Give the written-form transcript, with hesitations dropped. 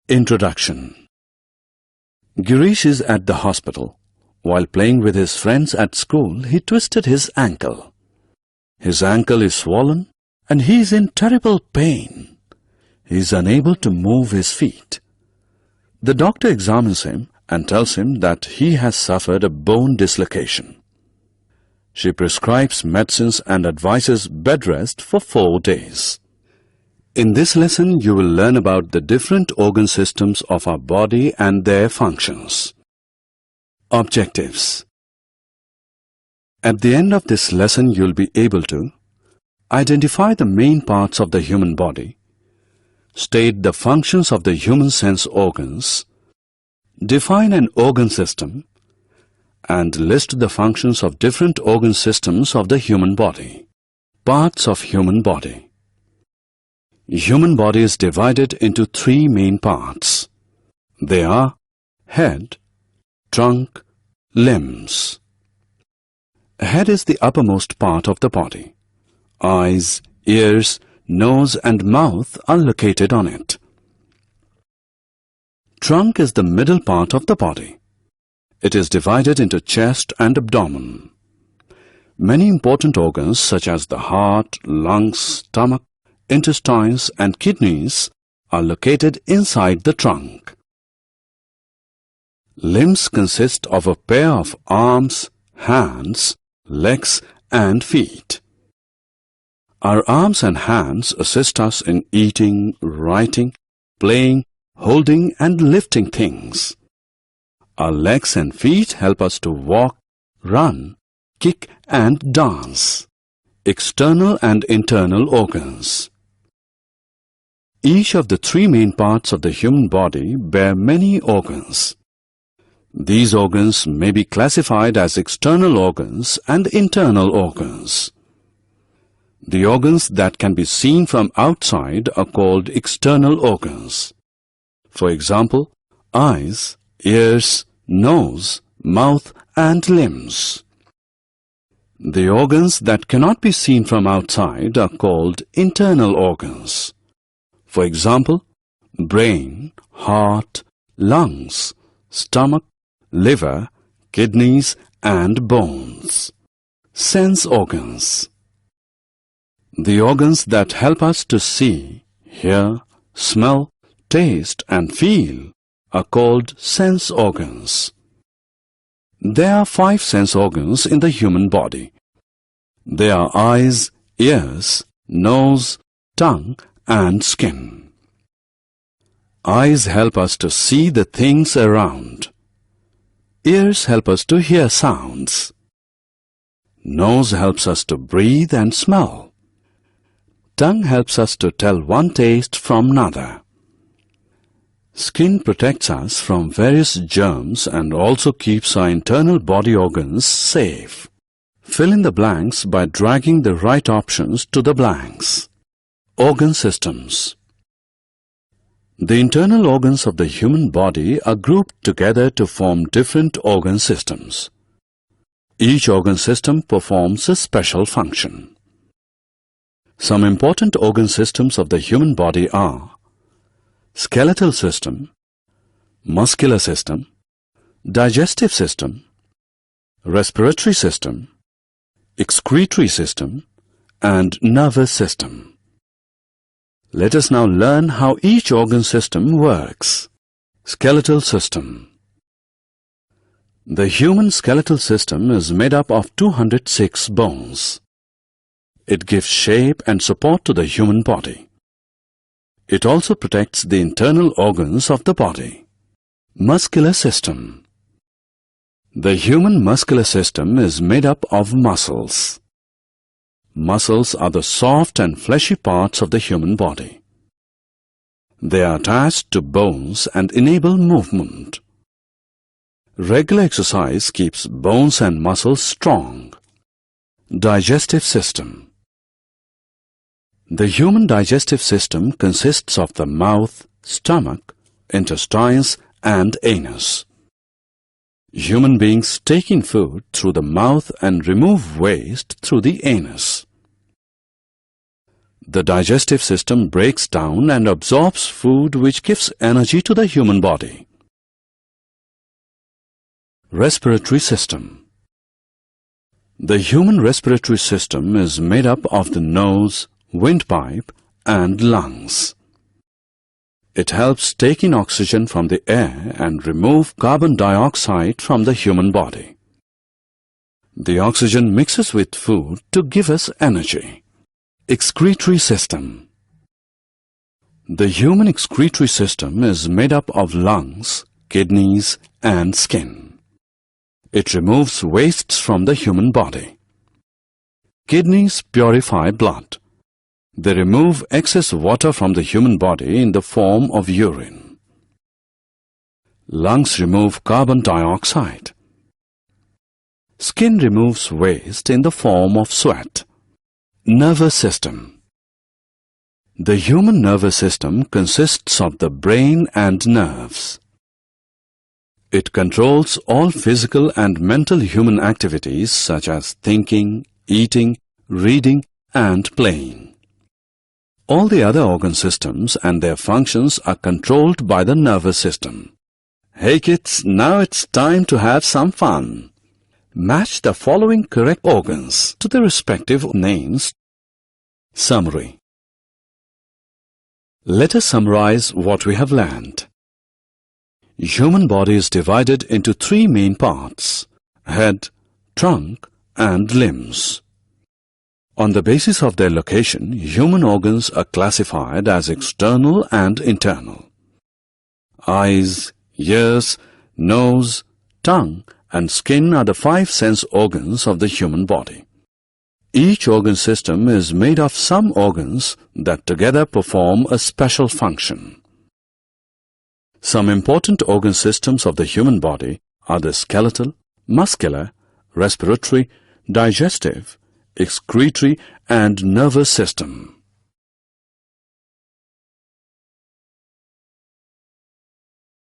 Introduction. Girish is at the hospital. While playing with his friends at school, he twisted his ankle. His ankle is swollen and he is in terrible pain. He is unable to move his feet. The doctor examines him and tells him that he has suffered a bone dislocation. She prescribes medicines and advises bed rest for 4 days. In this lesson, you will learn about the different organ systems of our body and their functions. Objectives. At the end of this lesson, you will be able to identify the main parts of the human body, state the functions of the human sense organs, define an organ system, and list the functions of different organ systems of the human body. Parts of human body. Human body is divided into 3 main parts. They are head, trunk, limbs. Head is the uppermost part of the body. Eyes, ears, nose and mouth are located on it. Trunk is the middle part of the body. It is divided into chest and abdomen. Many important organs such as the heart, lungs, stomach, intestines and kidneys are located inside the trunk. Limbs consist of a pair of arms, hands, legs and feet. Our arms and hands assist us in eating, writing, playing, holding and lifting things. Our legs and feet help us to walk, run, kick and dance. External and internal organs. Each of the 3 main parts of the human body bear many organs. These organs may be classified as external organs and internal organs. The organs that can be seen from outside are called external organs. For example, eyes, ears, nose, mouth and limbs. The organs that cannot be seen from outside are called internal organs. For example, brain, heart, lungs, stomach, liver, kidneys and bones. Sense organs. The organs that help us to see, hear, smell, taste and feel are called sense organs. There are 5 sense organs in the human body. They are eyes, ears, nose, tongue and skin. Eyes help us to see the things around. Ears help us to hear sounds. Nose helps us to breathe and smell. Tongue helps us to tell one taste from another. Skin protects us from various germs and also keeps our internal body organs safe. Fill in the blanks by dragging the right options to the blanks. Organ systems. The internal organs of the human body are grouped together to form different organ systems. Each organ system performs a special function. Some important organ systems of the human body are skeletal system, muscular system, digestive system, respiratory system, excretory system, and nervous system. Let us now learn how each organ system works. Skeletal system. The human skeletal system is made up of 206 bones. It gives shape and support to the human body. It also protects the internal organs of the body. Muscular system. The human muscular system is made up of muscles. Muscles are the soft and fleshy parts of the human body. They are attached to bones and enable movement. Regular exercise keeps bones and muscles strong. Digestive system. The human digestive system consists of the mouth, stomach, intestines and anus. Human beings take in food through the mouth and remove waste through the anus. The digestive system breaks down and absorbs food which gives energy to the human body. Respiratory system. The human respiratory system is made up of the nose, windpipe and lungs. It helps take in oxygen from the air and remove carbon dioxide from the human body. The oxygen mixes with food to give us energy. Excretory system. The human excretory system is made up of lungs, kidneys and skin. It removes wastes from the human body. Kidneys purify blood. They remove excess water from the human body in the form of urine. Lungs remove carbon dioxide. Skin removes waste in the form of sweat. Nervous system. The human nervous system consists of the brain and nerves. It controls all physical and mental human activities such as thinking, eating, reading and playing. All the other organ systems and their functions are controlled by the nervous system. Hey kids, now it's time to have some fun. Match the following correct organs to their respective names. Summary. Let us summarize what we have learned. Human body is divided into three main parts: head, trunk and limbs. On the basis of their location, human organs are classified as external and internal. Eyes, ears, nose, tongue and skin are the 5 sense organs of the human body. Each organ system is made of some organs that together perform a special function. Some important organ systems of the human body are the skeletal, muscular, respiratory, digestive, excretory and nervous system.